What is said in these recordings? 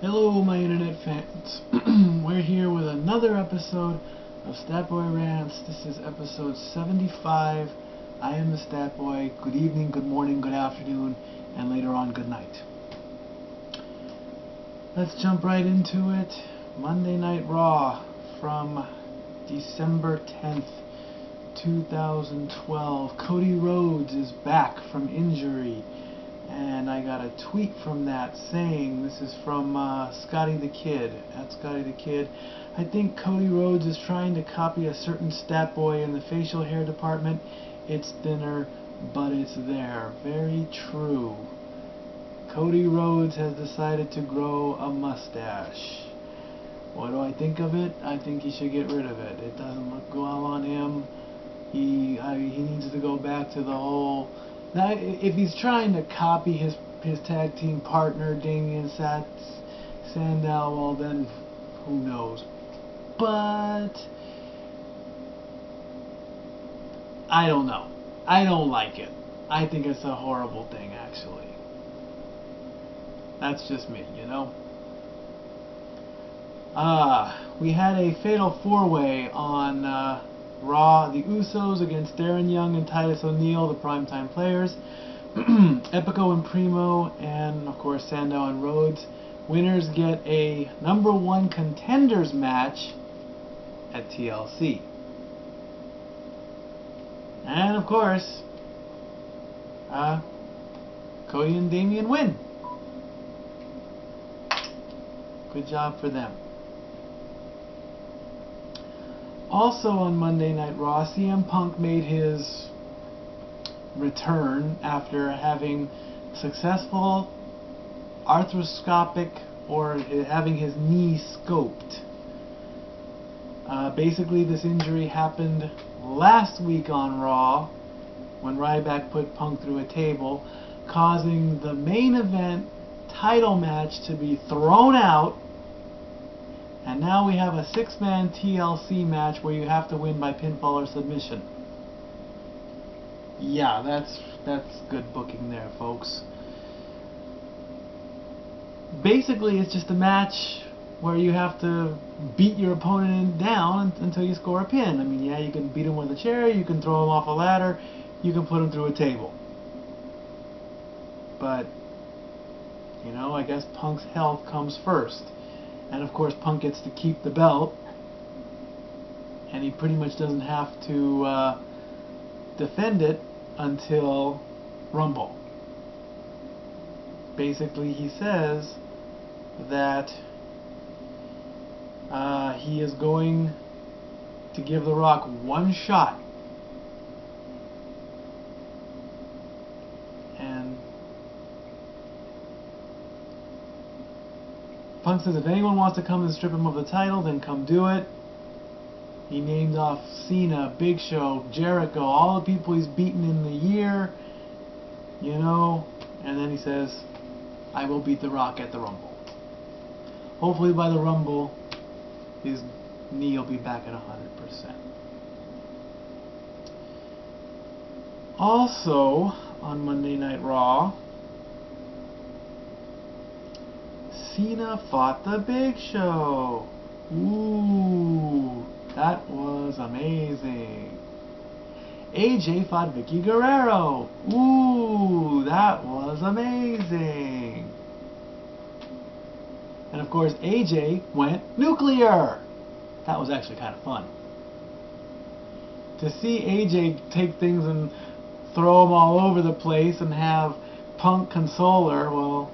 Hello, my internet fans. We're here with another episode of Statboy Rants. This is episode 75. I am the Statboy. Good evening, good morning, good afternoon, and later on, good night. Let's jump right into it. Monday Night Raw from December 10th, 2012. Cody Rhodes is back from injury. And I got a tweet from that saying, this is from Scotty the Kid, at Scotty the Kid. I think Cody Rhodes is trying to copy a certain stat boy in the facial hair department. It's thinner, but it's there. Very true. Cody Rhodes has decided to grow a mustache. What do I think of it? I think he should get rid of it. It doesn't look well on him. He needs to go back to the whole... Now, if he's trying to copy his tag team partner, Damien Sandow, well then, who knows. But, I don't know. I don't like it. I think it's a horrible thing, actually. That's just me, you know? We had a fatal four-way on Raw, the Usos against Darren Young and Titus O'Neil, the primetime players. Epico and Primo, and of course Sandow and Rhodes. Winners get a #1 contenders match at TLC. And of course, Cody and Damien win. Good job for them. Also on Monday Night Raw, CM Punk made his return after having successful arthroscopic, or having his knee scoped. Basically, this injury happened last week on Raw when Ryback put Punk through a table, causing the main event title match to be thrown out. And now we have a 6-man TLC match where you have to win by pinfall or submission. Yeah, that's good booking there, folks. Basically, it's just a match where you have to beat your opponent down until you score a pin. I mean, yeah, you can beat him with a chair, you can throw him off a ladder, you can put him through a table. But, you know, I guess Punk's health comes first. And of course Punk gets to keep the belt, and he pretty much doesn't have to defend it until Rumble. Basically, he says that he is going to give The Rock one shot. And Punk says if anyone wants to come and strip him of the title, then come do it. He named off Cena, Big Show, Jericho, all the people he's beaten in the year, you know, and then he says, I will beat The Rock at the Rumble. Hopefully by the Rumble, his knee will be back at 100%. Also, on Monday Night Raw, Cena fought the Big Show. Ooh, that was amazing. AJ fought Vicky Guerrero. Ooh, that was amazing. And of course, AJ went nuclear. That was actually kind of fun. To see AJ take things and throw them all over the place and have Punk console her, well,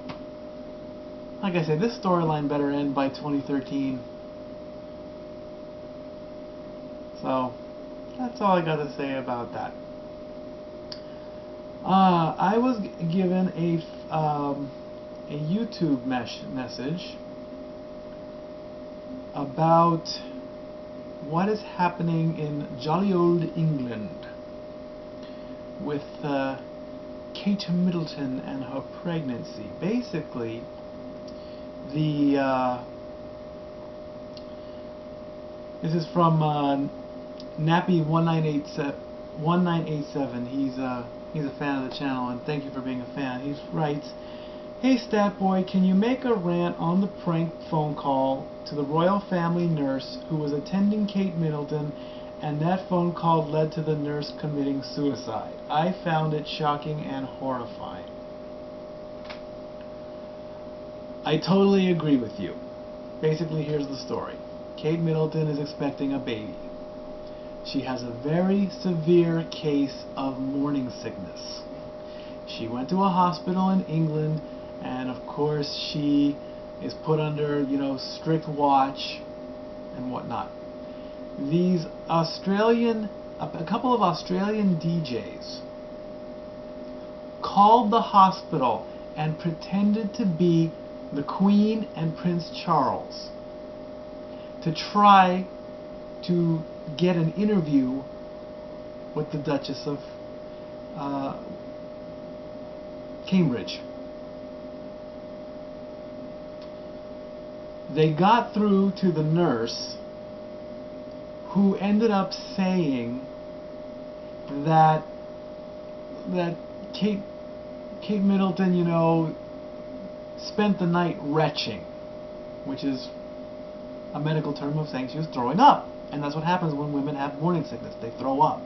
like I said, this storyline better end by 2013. So, that's all I got to say about that. I was given a YouTube message about what is happening in jolly old England with Kate Middleton and her pregnancy. Basically, this is from Nappy1987. He's a fan of the channel, and thank you for being a fan. He writes, Hey Statboy, can you make a rant on the prank phone call to the royal family nurse who was attending Kate Middleton, and that phone call led to the nurse committing suicide? I found it shocking and horrifying. I totally agree with you. Basically, here's the story. Kate Middleton is expecting a baby. She has a very severe case of morning sickness. She went to a hospital in England, and of course she is put under, strict watch and whatnot. A couple of Australian DJs called the hospital and pretended to be the Queen and Prince Charles to try to get an interview with the Duchess of Cambridge. They got through to the nurse, who ended up saying that Kate Middleton, spent the night retching, which is a medical term of saying she was throwing up. And that's what happens when women have morning sickness. They throw up.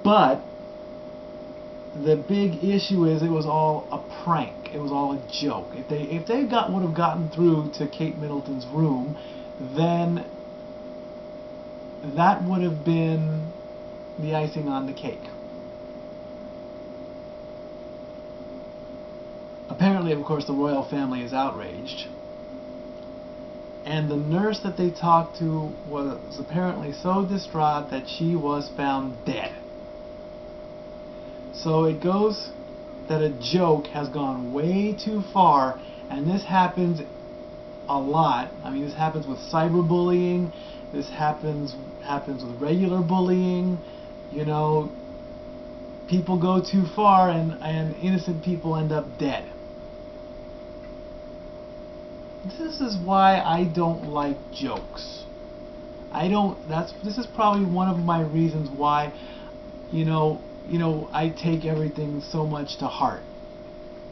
But the big issue is it was all a prank. It was all a joke. If they would have gotten through to Kate Middleton's room, then that would have been the icing on the cake. Apparently, of course, the royal family is outraged. And the nurse that they talked to was apparently so distraught that she was found dead. So it goes that a joke has gone way too far, and this happens a lot. I mean, this happens with cyberbullying. This happens with regular bullying. People go too far, and innocent people end up dead. This is why I don't like jokes. This is probably one of my reasons why, I take everything so much to heart.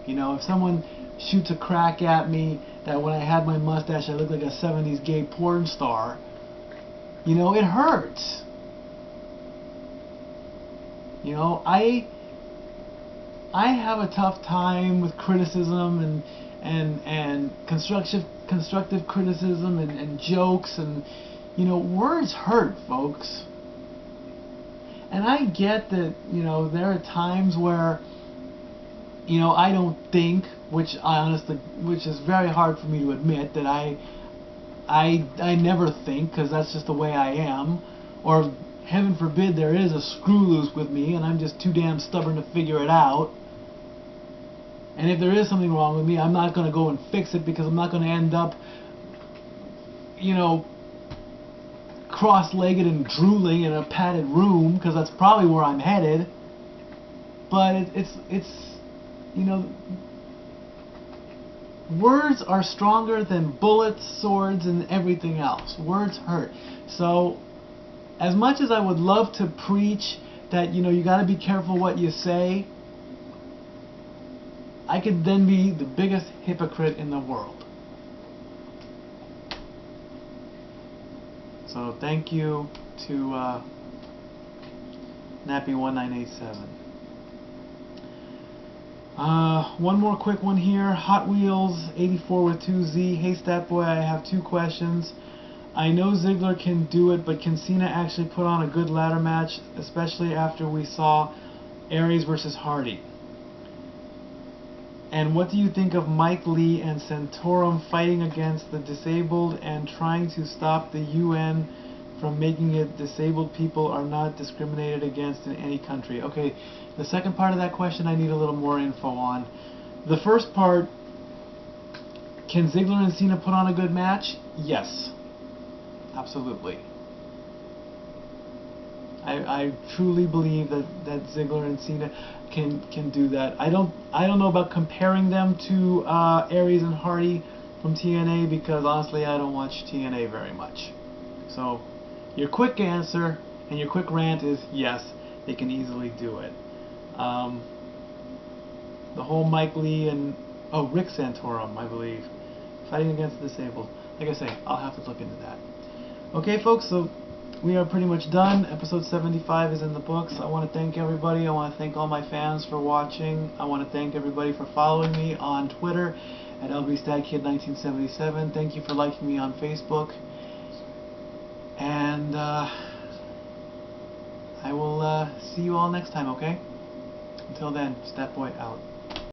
If someone shoots a crack at me that when I had my mustache I looked like a 70s gay porn star, it hurts. I have a tough time with criticism and constructive criticism and jokes, and words hurt, folks. And I get that there are times where I don't think, which is very hard for me to admit, that I never think, because that's just the way I am, or heaven forbid there is a screw loose with me and I'm just too damn stubborn to figure it out. And if there is something wrong with me, I'm not going to go and fix it, because I'm not going to end up, cross-legged and drooling in a padded room, because that's probably where I'm headed. But words are stronger than bullets, swords, and everything else. Words hurt. So, as much as I would love to preach that, you got to be careful what you say, I could then be the biggest hypocrite in the world. So thank you to Nappy1987. One more quick one here. Hot Wheels 84 with 2Z. Hey Statboy, I have two questions. I know Ziggler can do it, but can Cena actually put on a good ladder match, especially after we saw Aries versus Hardy? And what do you think of Mike Lee and Santorum fighting against the disabled and trying to stop the UN from making it disabled people are not discriminated against in any country? Okay, the second part of that question I need a little more info on. The first part, can Ziggler and Cena put on a good match? Yes. Absolutely. I truly believe that Ziggler and Cena can do that. I don't know about comparing them to Aries and Hardy from TNA, because honestly I don't watch TNA very much. So your quick answer and your quick rant is yes, they can easily do it. the whole Mike Lee and Rick Santorum, I believe, fighting against the disabled. Like I say, I'll have to look into that. Okay, folks, so we are pretty much done. Episode 75 is in the books. I want to thank everybody. I want to thank all my fans for watching. I want to thank everybody for following me on Twitter at LBStagKid1977. Thank you for liking me on Facebook. And I will see you all next time, okay? Until then, Stat Boy out.